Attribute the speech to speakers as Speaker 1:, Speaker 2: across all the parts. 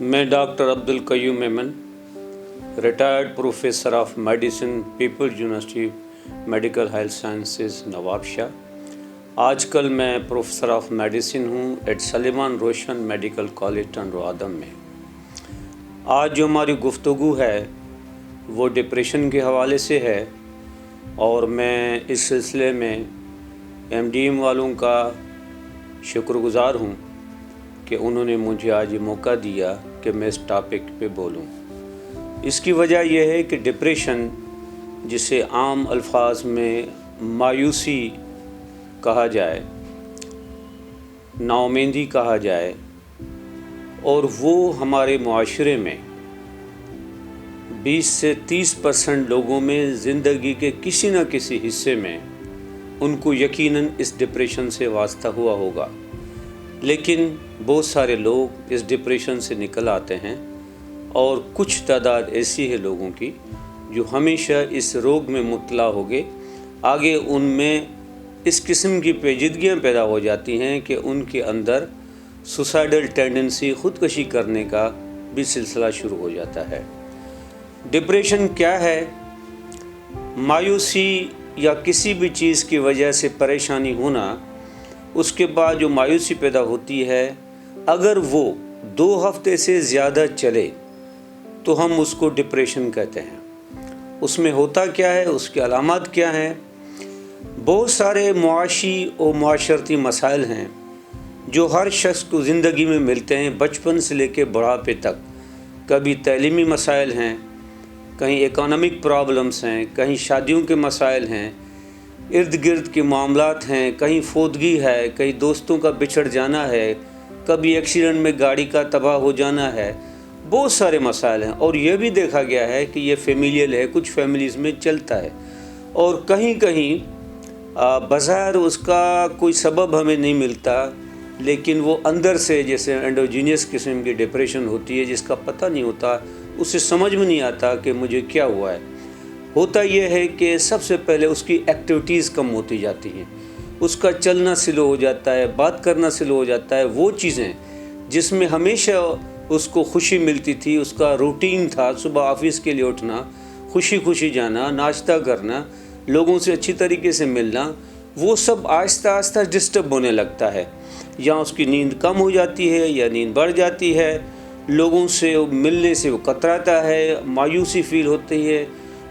Speaker 1: میں doctor Abdul Qayyum Memon, retired professor of medicine, people's university medical health sciences Nawab Shah. آج کل میں پروفیسر آف میڈیسن ہوں at Suleman Roshan medical college Tando آدم میں۔ آج جو ہماری گفتگو ہے وہ ڈپریشن کے حوالے سے ہے، اور میں اس سلسلے میں MDM والوں کا شکر گزار ہوں کہ انہوں نے مجھے آج یہ موقع دیا کہ میں اس ٹاپک پہ بولوں۔ اس کی وجہ یہ ہے کہ ڈپریشن، جسے عام الفاظ میں مایوسی کہا جائے، ناامیدی کہا جائے، اور وہ ہمارے معاشرے میں 20 سے 30% لوگوں میں زندگی کے کسی نہ کسی حصے میں ان کو یقیناً اس ڈپریشن سے وابستہ ہوا ہوگا، لیکن بہت سارے لوگ اس ڈپریشن سے نکل آتے ہیں، اور کچھ تعداد ایسی ہے لوگوں کی جو ہمیشہ اس روگ میں مبتلا ہو گئے۔ آگے ان میں اس قسم کی پیچیدگیاں پیدا ہو جاتی ہیں کہ ان کے اندر سوسائڈل ٹینڈنسی، خودکشی کرنے کا بھی سلسلہ شروع ہو جاتا ہے۔ ڈپریشن کیا ہے؟ مایوسی یا کسی بھی چیز کی وجہ سے پریشانی ہونا، اس کے بعد جو مایوسی پیدا ہوتی ہے، اگر وہ 2 ہفتے سے زیادہ چلے تو ہم اس کو ڈپریشن کہتے ہیں۔ اس میں ہوتا کیا ہے، اس کی علامات کیا ہیں؟ بہت سارے معاشی اور معاشرتی مسائل ہیں جو ہر شخص کو زندگی میں ملتے ہیں، بچپن سے لے کے بڑھاپے تک۔ کبھی تعلیمی مسائل ہیں، کہیں اکنامک پرابلمس ہیں، کہیں شادیوں کے مسائل ہیں، ارد گرد کے معاملات ہیں، کہیں فوتگی ہے، کہیں دوستوں کا بچھڑ جانا ہے، کبھی ایکسیڈنٹ میں گاڑی کا تباہ ہو جانا ہے۔ بہت سارے مسائل ہیں، اور یہ بھی دیکھا گیا ہے کہ یہ فیملیل ہے، کچھ فیملیز میں چلتا ہے، اور کہیں کہیں بظاہر اس کا کوئی سبب ہمیں نہیں ملتا، لیکن وہ اندر سے جیسے انڈوجینیس قسم کی ڈپریشن ہوتی ہے جس کا پتہ نہیں ہوتا، اسے سمجھ میں نہیں آتا کہ مجھے کیا ہوا ہے۔ ہوتا یہ ہے کہ سب سے پہلے اس کی ایکٹیویٹیز کم ہوتی جاتی ہیں، اس کا چلنا سلو ہو جاتا ہے، بات کرنا سلو ہو جاتا ہے۔ وہ چیزیں جس میں ہمیشہ اس کو خوشی ملتی تھی، اس کا روٹین تھا، صبح آفس کے لیے اٹھنا، خوشی خوشی جانا، ناشتہ کرنا، لوگوں سے اچھی طریقے سے ملنا، وہ سب آہستہ آہستہ ڈسٹرب ہونے لگتا ہے۔ یا اس کی نیند کم ہو جاتی ہے یا نیند بڑھ جاتی ہے، لوگوں سے ملنے سے وہ کتراتا ہے، مایوسی فیل ہوتی ہے،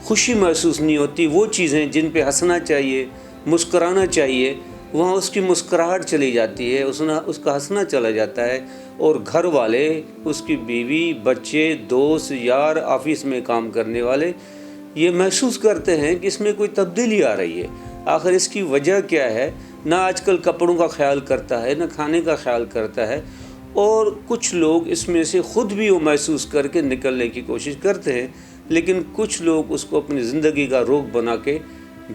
Speaker 1: خوشی محسوس نہیں ہوتی۔ وہ چیزیں جن پہ ہنسنا چاہیے، مسکرانا چاہیے، وہاں اس کی مسکراہٹ چلی جاتی ہے، اس کا ہنسنا چلا جاتا ہے، اور گھر والے، اس کی بیوی، بچے، دوست، یار، آفس میں کام کرنے والے یہ محسوس کرتے ہیں کہ اس میں کوئی تبدیلی آ رہی ہے۔ آخر اس کی وجہ کیا ہے؟ نہ آج کل کپڑوں کا خیال کرتا ہے، نہ کھانے کا خیال کرتا ہے، اور کچھ لوگ اس میں سے خود بھی وہ محسوس کر کے نکلنے کی کوشش کرتے ہیں، لیکن کچھ لوگ اس کو اپنی زندگی کا روگ بنا کے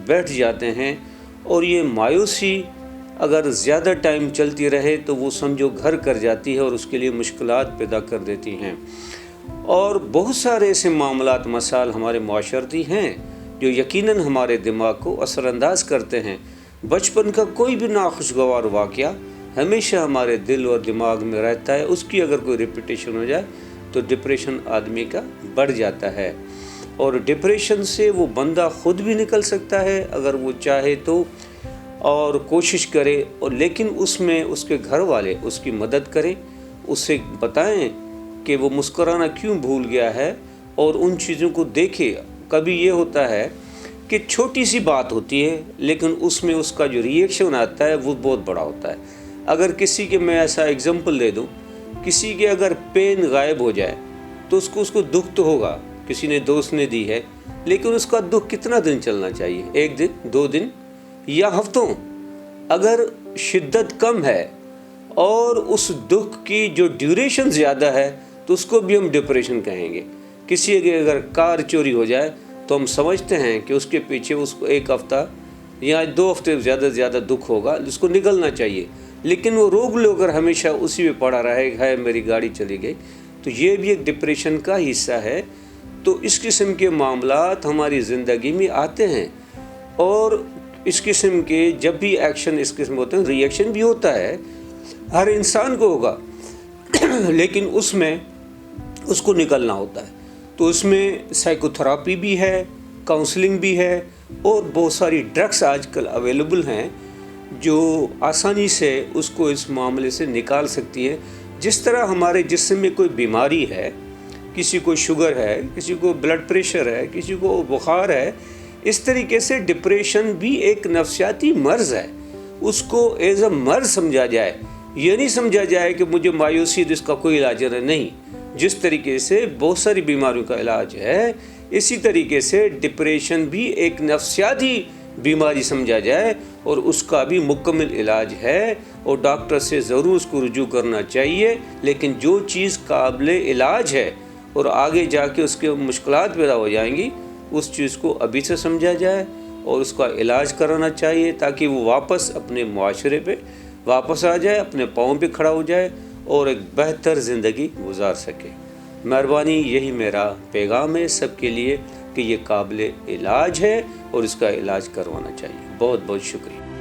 Speaker 1: بیٹھ جاتے ہیں۔ اور یہ مایوسی اگر زیادہ ٹائم چلتی رہے تو وہ سمجھو گھر کر جاتی ہے اور اس کے لیے مشکلات پیدا کر دیتی ہیں۔ اور بہت سارے ایسے معاملات، مسائل ہمارے معاشرتی ہیں جو یقیناً ہمارے دماغ کو اثر انداز کرتے ہیں۔ بچپن کا کوئی بھی ناخوشگوار واقعہ ہمیشہ ہمارے دل اور دماغ میں رہتا ہے، اس کی اگر کوئی ریپیٹیشن ہو جائے تو ڈپریشن آدمی کا بڑھ جاتا ہے، اور ڈپریشن سے وہ بندہ خود بھی نکل سکتا ہے اگر وہ چاہے تو، اور کوشش کرے، اور لیکن اس میں اس کے گھر والے اس کی مدد کریں، اسے بتائیں کہ وہ مسکرانا کیوں بھول گیا ہے، اور ان چیزوں کو دیکھے۔ کبھی یہ ہوتا ہے کہ چھوٹی سی بات ہوتی ہے لیکن اس میں اس کا جو ریئیکشن آتا ہے وہ بہت بڑا ہوتا ہے۔ اگر کسی کے، میں ایسا ایگزامپل دے دوں، کسی کے اگر پین غائب ہو جائے تو اس کو دکھ تو ہوگا، کسی نے دوست نے دی ہے، لیکن اس کا دکھ کتنا دن چلنا چاہیے؟ 1 دن، 2 دن یا ہفتوں؟ اگر شدت کم ہے اور اس دکھ کی جو ڈیوریشن زیادہ ہے تو اس کو بھی ہم ڈپریشن کہیں گے۔ کسی کی اگر کار چوری ہو جائے تو ہم سمجھتے ہیں کہ اس کے پیچھے اس کو 1 ہفتہ یا 2 ہفتے زیادہ سے زیادہ دکھ ہوگا، جس کو نکلنا چاہیے، لیکن وہ روگ لے کر ہمیشہ اسی میں پڑا رہے ہے، میری گاڑی چلی گئی، تو یہ بھی ایک ڈپریشن کا حصہ ہے۔ تو اس قسم کے معاملات ہماری زندگی میں آتے ہیں، اور اس قسم کے جب بھی ایکشن اس قسم ہوتے ہیں، ری ایکشن بھی ہوتا ہے، ہر انسان کو ہوگا، لیکن اس میں اس کو نکلنا ہوتا ہے. تو اس میں سائیکو تھراپی بھی ہے، کاؤنسلنگ بھی ہے، اور بہت ساری ڈرگس آج کل اویلیبل ہیں جو آسانی سے اس کو اس معاملے سے نکال سکتی ہے. جس طرح ہمارے جسم میں کوئی بیماری ہے، کسی کو شوگر ہے، کسی کو بلڈ پریشر ہے، کسی کو بخار ہے، اس طریقے سے ڈپریشن بھی ایک نفسیاتی مرض ہے. اس کو ایز اے مرض سمجھا جائے، یہ نہیں سمجھا جائے کہ مجھے مایوسی اس کا کوئی علاج نہیں. جس طریقے سے بہت ساری بیماریوں کا علاج ہے، اسی طریقے سے ڈپریشن بھی ایک نفسیاتی بیماری سمجھا جائے اور اس کا بھی مکمل علاج ہے، اور ڈاکٹر سے ضرور اس کو رجوع کرنا چاہیے. لیکن جو چیز قابل علاج ہے اور آگے جا کے اس کے مشکلات پیدا ہو جائیں گی، اس چیز کو ابھی سے سمجھا جائے اور اس کا علاج کرانا چاہیے، تاکہ وہ واپس اپنے معاشرے پہ واپس آ جائے، اپنے پاؤں پہ کھڑا ہو جائے اور ایک بہتر زندگی گزار سکے. مہربانی، یہی میرا پیغام ہے سب کے لیے کہ یہ قابل علاج ہے اور اس کا علاج کروانا چاہیے. بہت بہت شکریہ.